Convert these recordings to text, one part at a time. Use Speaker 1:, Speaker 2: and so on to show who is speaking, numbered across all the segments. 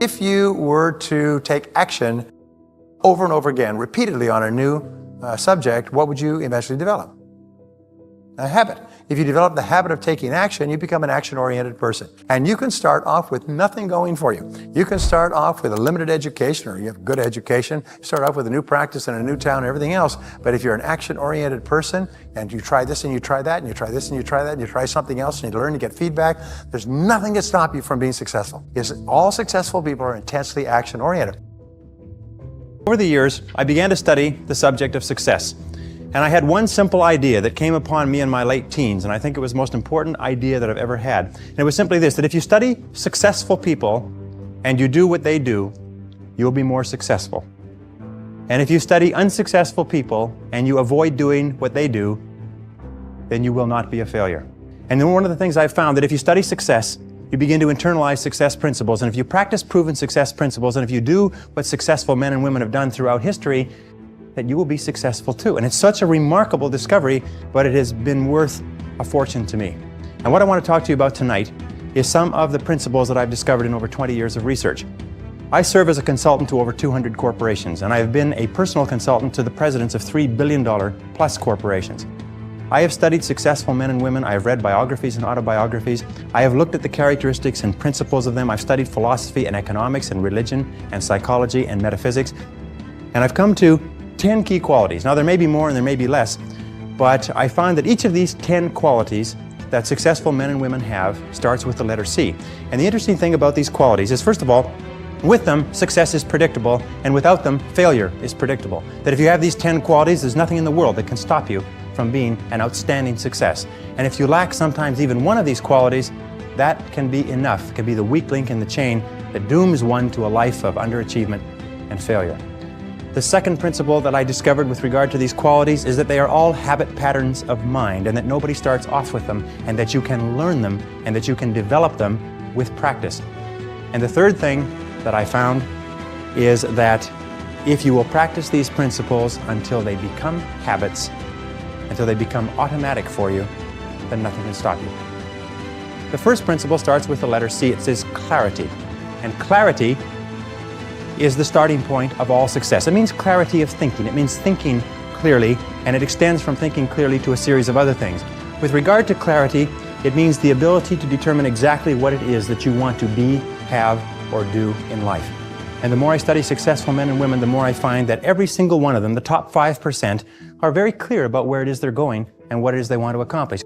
Speaker 1: If you were to take action over and over again, repeatedly on a new subject, what would you eventually develop? A habit. If you develop the habit of taking action, you become an action-oriented person. And you can start off with nothing going for you. You can start off with a limited education, or you have good education, start off with a new practice in a new town and everything else. But if you're an action-oriented person, and you try this and you try that, and you try this and you try that, and you try something else, and you learn to get feedback, there's nothing to stop you from being successful. Because all successful people are intensely action-oriented.
Speaker 2: Over the years, I began to study the subject of success. And I had one simple idea that came upon me in my late teens, and I think it was the most important idea that I've ever had. And it was simply this, that if you study successful people and you do what they do, you'll be more successful. And if you study unsuccessful people and you avoid doing what they do, then you will not be a failure. And then one of the things I've found that if you study success, you begin to internalize success principles. And if you practice proven success principles, and if you do what successful men and women have done throughout history, that you will be successful too. And it's such a remarkable discovery, but it has been worth a fortune to me. And what I want to talk to you about tonight is some of the principles that I've discovered in over 20 years of research. I serve as a consultant to over 200 corporations, and I have been a personal consultant to the presidents of $3 billion plus corporations. I have studied successful men and women. I have read biographies and autobiographies. I have looked at the characteristics and principles of them. I've studied philosophy and economics and religion and psychology and metaphysics. And I've come to 10 key qualities. Now, there may be more and there may be less, but I find that each of these 10 qualities that successful men and women have starts with the letter C. And the interesting thing about these qualities is, first of all, with them, success is predictable, and without them, failure is predictable. That if you have these 10 qualities, there's nothing in the world that can stop you from being an outstanding success. And if you lack sometimes even one of these qualities, that can be enough, can be the weak link in the chain that dooms one to a life of underachievement and failure. The second principle that I discovered with regard to these qualities is that they are all habit patterns of mind, and that nobody starts off with them, and that you can learn them, and that you can develop them with practice. And the third thing that I found is that if you will practice these principles until they become habits, until they become automatic for you, then nothing can stop you. The first principle starts with the letter C. It says clarity. And clarity is the starting point of all success. It means clarity of thinking. It means thinking clearly, and it extends from thinking clearly to a series of other things. With regard to clarity, it means the ability to determine exactly what it is that you want to be, have, or do in life. And the more I study successful men and women, the more I find that every single one of them, the top 5%, are very clear about where it is they're going and what it is they want to accomplish.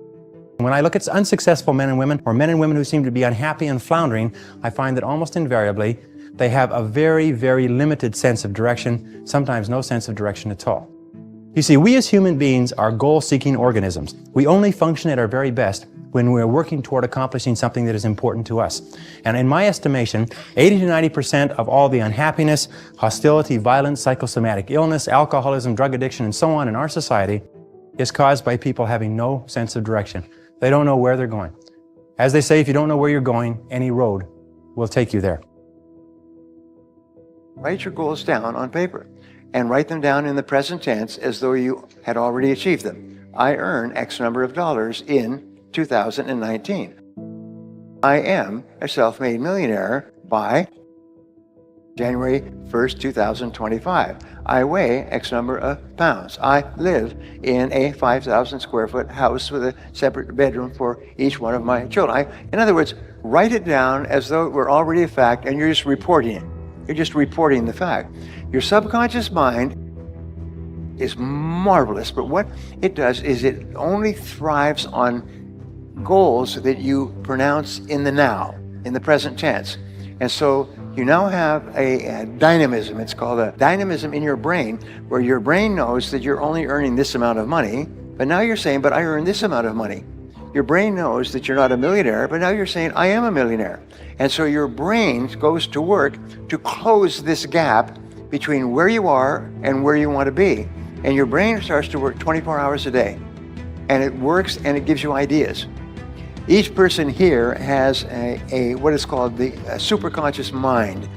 Speaker 2: When I look at unsuccessful men and women, or men and women who seem to be unhappy and floundering, I find that almost invariably they have a very, very limited sense of direction, sometimes no sense of direction at all. You see, we as human beings are goal-seeking organisms. We only function at our very best when we're working toward accomplishing something that is important to us. And in my estimation, 80 to 90% of all the unhappiness, hostility, violence, psychosomatic illness, alcoholism, drug addiction, and so on in our society is caused by people having no sense of direction. They don't know where they're going. As they say, if you don't know where you're going, any road will take you there.
Speaker 3: Write your goals down on paper and write them down in the present tense as though you had already achieved them. I earn X number of dollars in 2019. I am a self-made millionaire by January 1st, 2025. I weigh X number of pounds. I live in a 5,000 square foot house with a separate bedroom for each one of my children. In other words, write it down as though it were already a fact and you're just reporting it. You're just reporting the fact. Your subconscious mind is marvelous, but what it does is it only thrives on goals that you pronounce in the now, in the present tense. And so you now have a dynamism. It's called a dynamism in your brain, where your brain knows that you're only earning this amount of money, but now you're saying, but I earn this amount of money. Your brain knows that you're not a millionaire, but now you're saying, I am a millionaire. And so your brain goes to work to close this gap between where you are and where you want to be. And your brain starts to work 24 hours a day. And it works and it gives you ideas. Each person here has what is called the superconscious mind.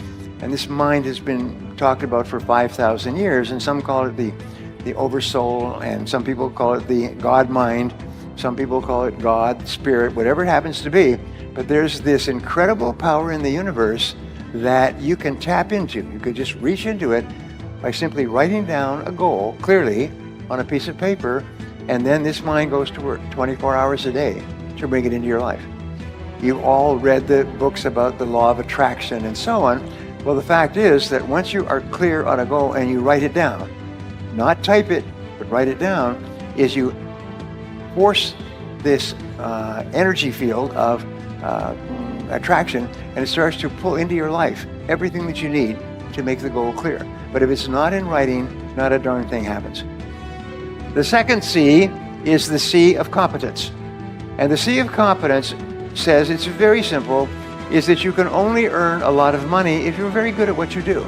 Speaker 3: And this mind has been talked about for 5,000 years, and some call it the oversoul, and some people call it the God mind. Some people call it God, spirit, whatever it happens to be. But there's this incredible power in the universe that you can tap into. You could just reach into it by simply writing down a goal clearly on a piece of paper, and then this mind goes to work 24 hours a day to bring it into your life. You've all read the books about the law of attraction and so on. Well, the fact is that once you are clear on a goal and you write it down, not type it, but write it down, is you force this energy field of attraction, and it starts to pull into your life everything that you need to make the goal clear. But if it's not in writing, not a darn thing happens. The second C is the C of competence. And the C of competence says, it's very simple, is that you can only earn a lot of money if you're very good at what you do.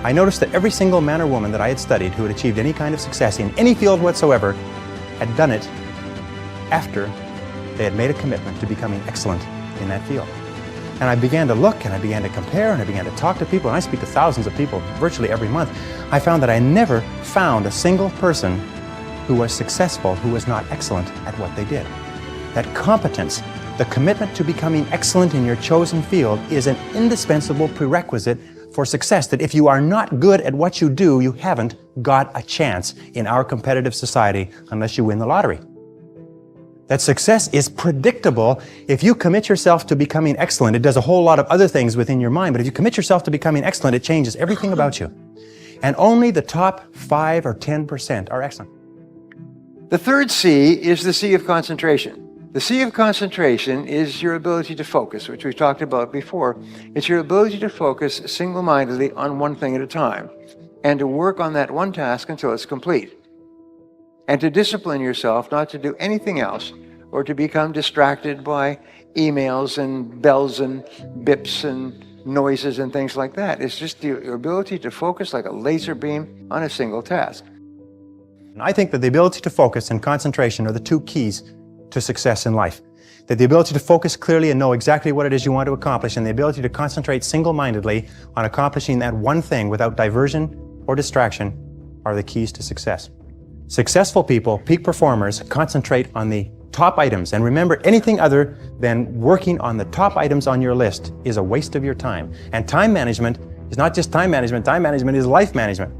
Speaker 2: I noticed that every single man or woman that I had studied who had achieved any kind of success in any field whatsoever had done it after they had made a commitment to becoming excellent in that field. And I began to look, and I began to compare, and I began to talk to people, and I speak to thousands of people virtually every month. I found that I never found a single person who was successful who was not excellent at what they did. That competence, the commitment to becoming excellent in your chosen field, is an indispensable prerequisite for success, that if you are not good at what you do, you haven't got a chance in our competitive society unless you win the lottery. That success is predictable. If you commit yourself to becoming excellent, it does a whole lot of other things within your mind, but if you commit yourself to becoming excellent, it changes everything about you. And only the top 5 or 10% are excellent.
Speaker 3: The third C is the C of concentration. The C of concentration is your ability to focus, which we've talked about before. It's your ability to focus single-mindedly on one thing at a time and to work on that one task until it's complete. And to discipline yourself not to do anything else or to become distracted by emails and bells and bips and noises and things like that. It's just your ability to focus like a laser beam on a single task.
Speaker 2: And I think that the ability to focus and concentration are the two keys to success in life. That the ability to focus clearly and know exactly what it is you want to accomplish, and the ability to concentrate single-mindedly on accomplishing that one thing without diversion or distraction are the keys to success. Successful people, peak performers, concentrate on the top items. And remember, anything other than working on the top items on your list is a waste of your time. And time management is not just time management is life management.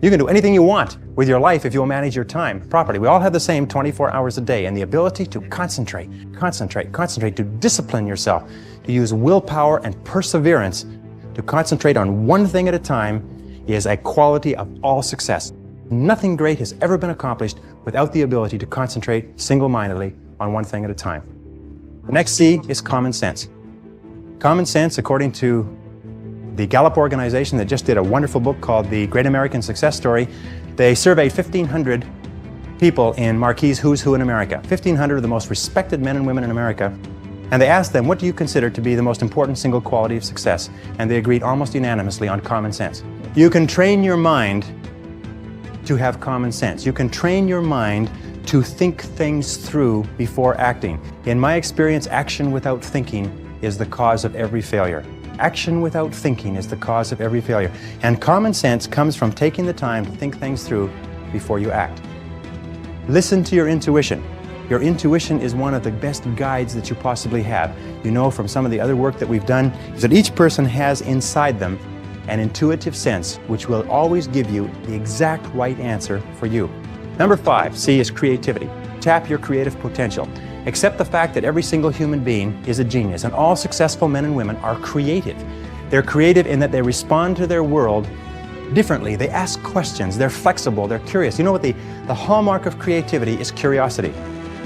Speaker 2: You can do anything you want with your life if you'll manage your time properly. We all have the same 24 hours a day, and the ability to concentrate, to discipline yourself, to use willpower and perseverance to concentrate on one thing at a time is a quality of all success. Nothing great has ever been accomplished without the ability to concentrate single-mindedly on one thing at a time. The next C is common sense. Common sense, according to the Gallup organization that just did a wonderful book called The Great American Success Story, they surveyed 1,500 people in Marquis Who's Who in America, 1,500 of the most respected men and women in America, and they asked them, what do you consider to be the most important single quality of success? And they agreed almost unanimously on common sense. You can train your mind to have common sense. You can train your mind to think things through before acting. In my experience, action without thinking is the cause of every failure. Action without thinking is the cause of every failure. And common sense comes from taking the time to think things through before you act. Listen to your intuition. Your intuition is one of the best guides that you possibly have. You know from some of the other work that we've done is that each person has inside them an intuitive sense which will always give you the exact right answer for you. Number 5, C, is creativity. Tap your creative potential. Accept the fact that every single human being is a genius, and all successful men and women are creative. They're creative in that they respond to their world differently. They ask questions, they're flexible, they're curious. You know what the hallmark of creativity is? Curiosity.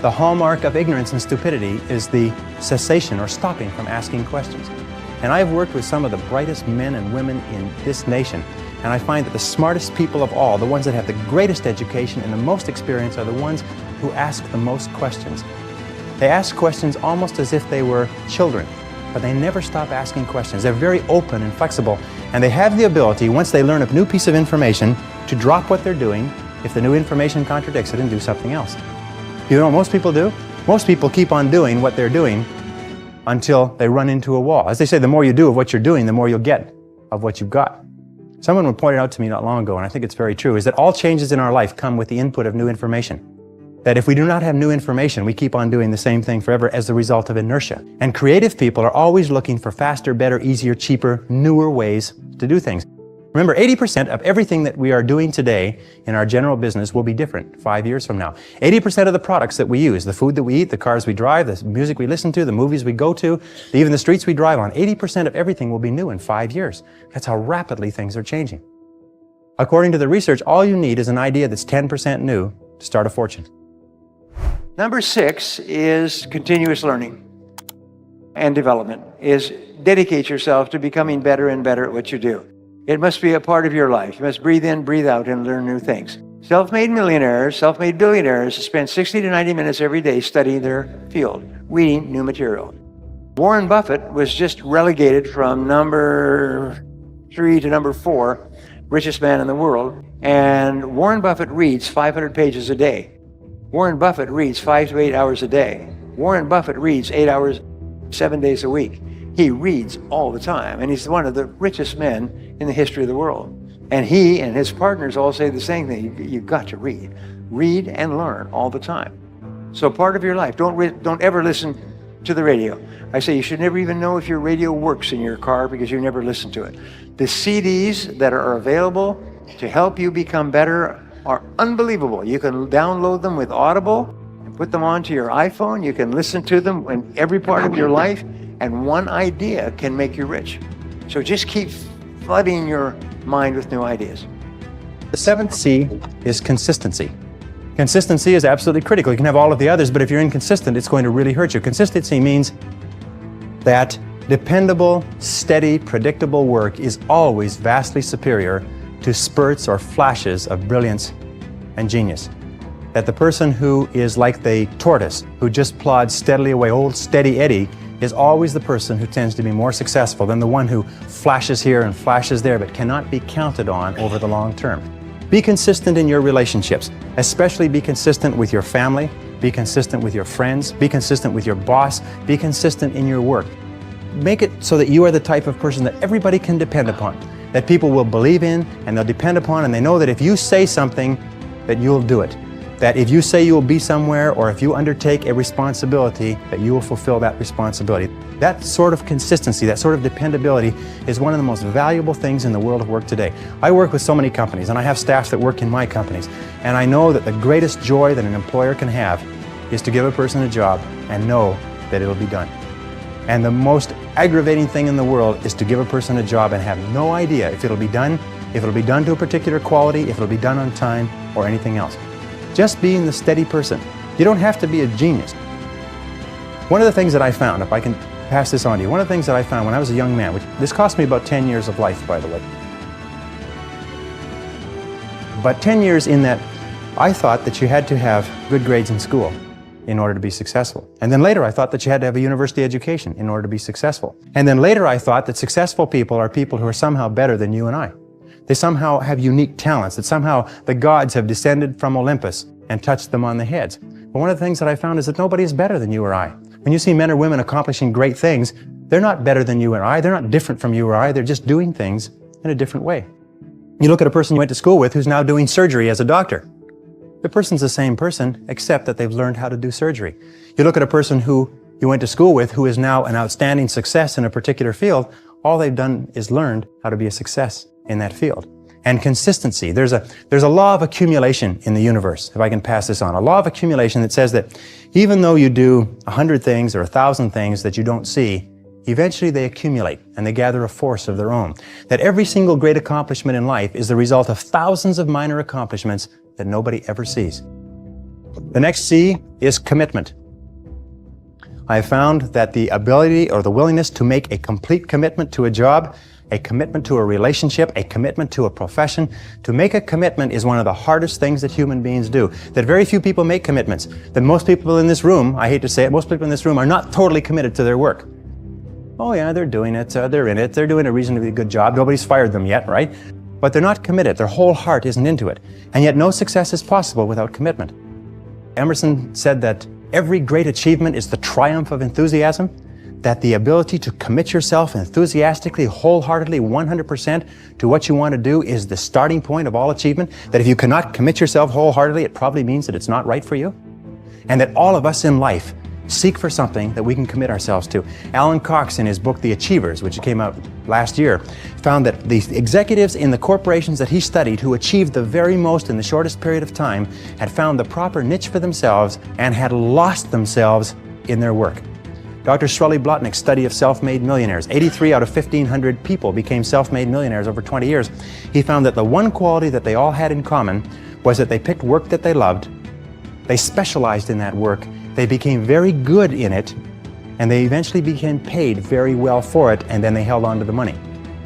Speaker 2: The hallmark of ignorance and stupidity is the cessation or stopping from asking questions. And I've worked with some of the brightest men and women in this nation, and I find that the smartest people of all, the ones that have the greatest education and the most experience, are the ones who ask the most questions. They ask questions almost as if they were children, but they never stop asking questions. They're very open and flexible, and they have the ability, once they learn a new piece of information, to drop what they're doing if the new information contradicts it and do something else. You know what most people do? Most people keep on doing what they're doing until they run into a wall. As they say, the more you do of what you're doing, the more you'll get of what you've got. Someone pointed out to me not long ago, and I think it's very true, is that all changes in our life come with the input of new information. That if we do not have new information, we keep on doing the same thing forever as the result of inertia. And creative people are always looking for faster, better, easier, cheaper, newer ways to do things. Remember, 80% of everything that we are doing today in our general business will be different 5 years from now. 80% of the products that we use, the food that we eat, the cars we drive, the music we listen to, the movies we go to, even the streets we drive on, 80% of everything will be new in 5 years. That's how rapidly things are changing. According to the research, all you need is an idea that's 10% new to start a fortune.
Speaker 3: Number 6 is continuous learning and development, is dedicate yourself to becoming better and better at what you do. It must be a part of your life. You must breathe in, breathe out, and learn new things. Self-made millionaires, self-made billionaires spend 60 to 90 minutes every day studying their field, reading new material. Warren Buffett was just relegated from number 3 to number 4, richest man in the world, and Warren Buffett reads 500 pages a day. Warren Buffett reads 5 to 8 hours a day. Warren Buffett reads 8 hours, 7 days a week. He reads all the time, and he's one of the richest men in the history of the world. And he and his partners all say the same thing. You've got to read. Read and learn all the time. So part of your life, don't ever listen to the radio. I say you should never even know if your radio works in your car because you never listen to it. The CDs that are available to help you become better are unbelievable. You can download them with Audible and put them onto your iPhone. You can listen to them in every part of your life. And one idea can make you rich. So just keep flooding your mind with new ideas.
Speaker 2: The 7th C is consistency. Consistency is absolutely critical. You can have all of the others, but if you're inconsistent, it's going to really hurt you. Consistency means that dependable, steady, predictable work is always vastly superior to spurts or flashes of brilliance and genius. That the person who is like the tortoise, who just plods steadily away, old steady Eddie, is always the person who tends to be more successful than the one who flashes here and flashes there but cannot be counted on over the long term. Be consistent in your relationships, especially be consistent with your family, be consistent with your friends, be consistent with your boss, be consistent in your work. Make it so that you are the type of person that everybody can depend upon, that people will believe in and they'll depend upon, and they know that if you say something, that you'll do it. That if you say you will be somewhere or if you undertake a responsibility, that you will fulfill that responsibility. That sort of consistency, that sort of dependability is one of the most valuable things in the world of work today. I work with so many companies and I have staff that work in my companies, and I know that the greatest joy that an employer can have is to give a person a job and know that it'll be done. And the most aggravating thing in the world is to give a person a job and have no idea if it'll be done, if it'll be done to a particular quality, if it'll be done on time, or anything else. Just being the steady person. You don't have to be a genius. One of the things that I found, if I can pass this on to you, one of the things that I found when I was a young man, this cost me about 10 years of life, by the way. But 10 years in that, I thought that you had to have good grades in school in order to be successful. And then later I thought that you had to have a university education in order to be successful. And then later I thought that successful people are people who are somehow better than you and I. They somehow have unique talents, that somehow the gods have descended from Olympus and touched them on the heads. But one of the things that I found is that nobody is better than you or I. When you see men or women accomplishing great things, they're not better than you or I. They're not different from you or I. They're just doing things in a different way. You look at a person you went to school with who's now doing surgery as a doctor. The person's the same person, except that they've learned how to do surgery. You look at a person who you went to school with who is now an outstanding success in a particular field. All they've done is learned how to be a success in that field. And consistency. There's a law of accumulation in the universe, if I can pass this on. A law of accumulation that says that even though you do 100 things or 1,000 things that you don't see, eventually they accumulate and they gather a force of their own. That every single great accomplishment in life is the result of thousands of minor accomplishments that nobody ever sees. The next C is commitment. I found that the ability or the willingness to make a complete commitment to a job, a commitment to a relationship, a commitment to a profession. To make a commitment is one of the hardest things that human beings do. That very few people make commitments. That most people in this room, I hate to say it, most people in this room are not totally committed to their work. Oh yeah, they're doing it, they're in it, they're doing a reasonably good job, nobody's fired them yet, right? But they're not committed, their whole heart isn't into it. And yet no success is possible without commitment. Emerson said that every great achievement is the triumph of enthusiasm. That the ability to commit yourself enthusiastically, wholeheartedly, 100% to what you want to do is the starting point of all achievement. That if you cannot commit yourself wholeheartedly, it probably means that it's not right for you. and that all of us in life seek for something that we can commit ourselves to. Alan Cox, in his book, The Achievers, which came out last year, found that the executives in the corporations that he studied who achieved the very most in the shortest period of time had found the proper niche for themselves and had lost themselves in their work. Dr. Shirley Blotnick's study of self-made millionaires, 83 out of 1,500 people became self-made millionaires over 20 years. He found that the one quality that they all had in common was that they picked work that they loved, they specialized in that work, they became very good in it, and they eventually became paid very well for it, and then they held on to the money.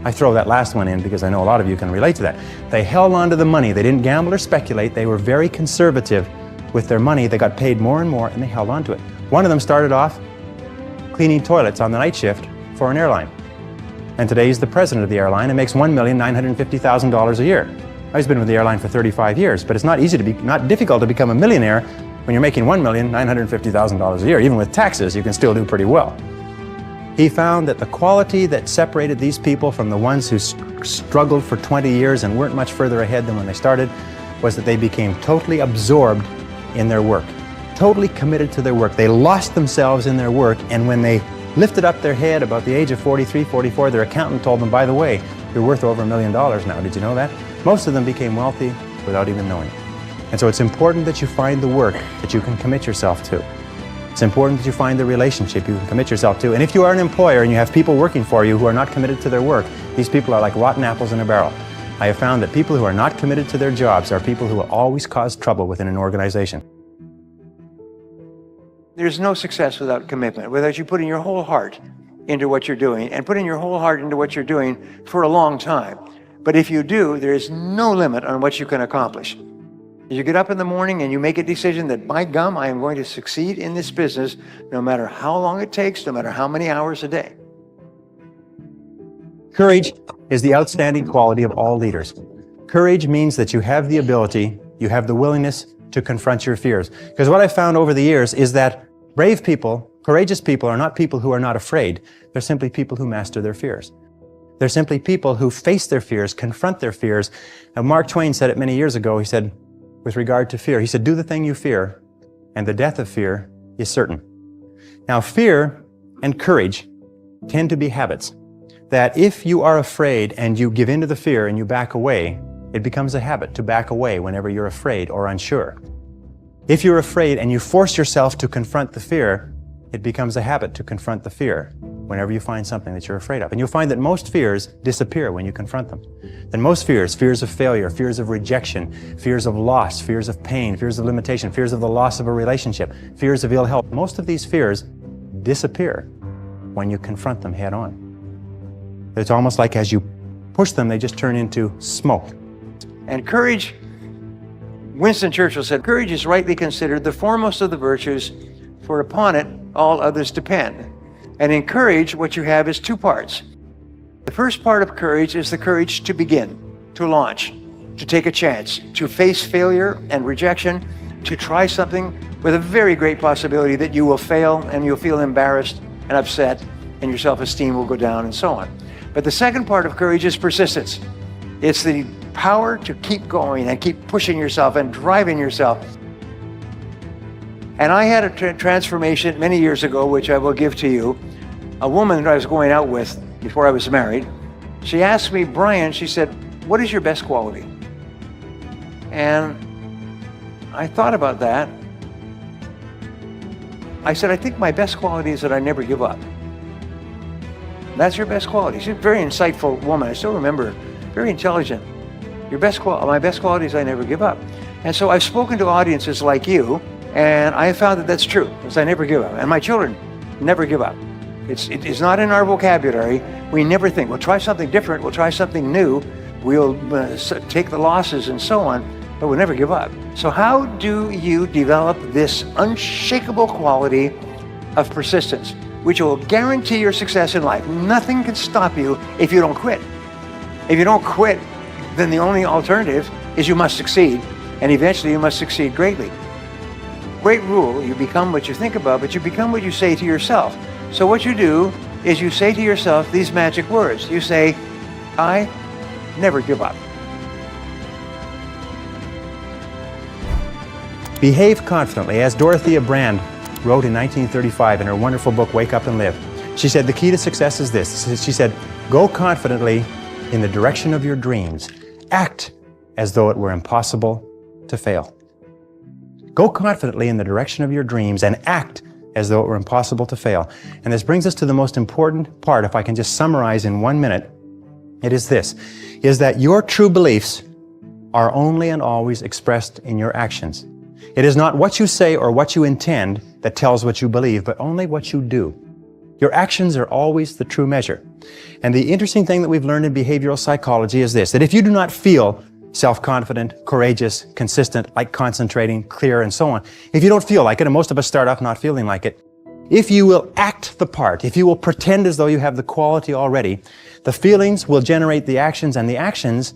Speaker 2: I throw that last one in because I know a lot of you can relate to that. They held on to the money. They didn't gamble or speculate. They were very conservative with their money. They got paid more and more, and they held on to it. One of them started off cleaning toilets on the night shift for an airline. And today he's the president of the airline and makes $1,950,000 a year. He's been with the airline for 35 years, but it's not difficult to become a millionaire when you're making $1,950,000 a year. Even with taxes, you can still do pretty well. He found that the quality that separated these people from the ones who struggled for 20 years and weren't much further ahead than when they started was that they became totally absorbed in their work. Totally committed to their work. They lost themselves in their work, and when they lifted up their head about the age of 43, 44, their accountant told them, by the way, you're worth over $1 million now. Did you know that? Most of them became wealthy without even knowing it. And so it's important that you find the work that you can commit yourself to. It's important that you find the relationship you can commit yourself to. And if you are an employer and you have people working for you who are not committed to their work, these people are like rotten apples in a barrel. I have found that people who are not committed to their jobs are people who will always cause trouble within an organization.
Speaker 3: There's no success without commitment, without you putting your whole heart into what you're doing and putting your whole heart into what you're doing for a long time. But if you do, there is no limit on what you can accomplish. You get up in the morning and you make a decision that, by gum, I am going to succeed in this business no matter how long it takes, no matter how many hours a day.
Speaker 2: Courage is the outstanding quality of all leaders. Courage means that you have the ability, you have the willingness to confront your fears. Because what I found over the years is that brave people, courageous people are not people who are not afraid. They're simply people who master their fears. They're simply people who face their fears, confront their fears. And Mark Twain said it many years ago. He said, with regard to fear, he said, do the thing you fear, and the death of fear is certain. Now, fear and courage tend to be habits. That if you are afraid and you give in to the fear and you back away, it becomes a habit to back away whenever you're afraid or unsure. If you're afraid and you force yourself to confront the fear, it becomes a habit to confront the fear whenever you find something that you're afraid of. And you'll find that most fears disappear when you confront them. Then most fears, fears of failure, fears of rejection, fears of loss, fears of pain, fears of limitation, fears of the loss of a relationship, fears of ill health, most of these fears disappear when you confront them head on. It's almost like as you push them, they just turn into smoke.
Speaker 3: And courage, Winston Churchill said, courage is rightly considered the foremost of the virtues, for upon it all others depend. And in courage, what you have is two parts. The first part of courage is the courage to begin, to launch, to take a chance, to face failure and rejection, to try something with a very great possibility that you will fail and you'll feel embarrassed and upset and your self-esteem will go down and so on. But the second part of courage is persistence. It's the power to keep going and keep pushing yourself and driving yourself. And I had a transformation many years ago, which I will give to you. A woman that I was going out with before I was married, she asked me, Brian, she said, what is your best quality? And I thought about that. I said, I think my best quality is that I never give up. That's your best quality. She's a very insightful woman. I still remember her. Very intelligent. My best quality is I never give up. And so I've spoken to audiences like you, and I have found that that's true, because I never give up. And my children never give up. It is not in our vocabulary. We never think, we'll try something different, we'll try something new, we'll take the losses and so on, but we'll never give up. So how do you develop this unshakable quality of persistence, which will guarantee your success in life? Nothing can stop you if you don't quit. If you don't quit, then the only alternative is you must succeed, and eventually you must succeed greatly. Great rule, you become what you think about, but you become what you say to yourself. So what you do is you say to yourself these magic words. You say, I never give up.
Speaker 2: Behave confidently, as Dorothea Brande wrote in 1935 in her wonderful book, Wake Up and Live. She said the key to success is this. She said, go confidently in the direction of your dreams. Act as though it were impossible to fail. Go confidently in the direction of your dreams and act as though it were impossible to fail. And this brings us to the most important part, if I can just summarize in 1 minute. It is this, is that your true beliefs are only and always expressed in your actions. It is not what you say or what you intend that tells what you believe, but only what you do. Your actions are always the true measure. And the interesting thing that we've learned in behavioral psychology is this, that if you do not feel self-confident, courageous, consistent, like concentrating, clear, and so on, if you don't feel like it, and most of us start off not feeling like it, if you will act the part, if you will pretend as though you have the quality already, the feelings will generate the actions, and the actions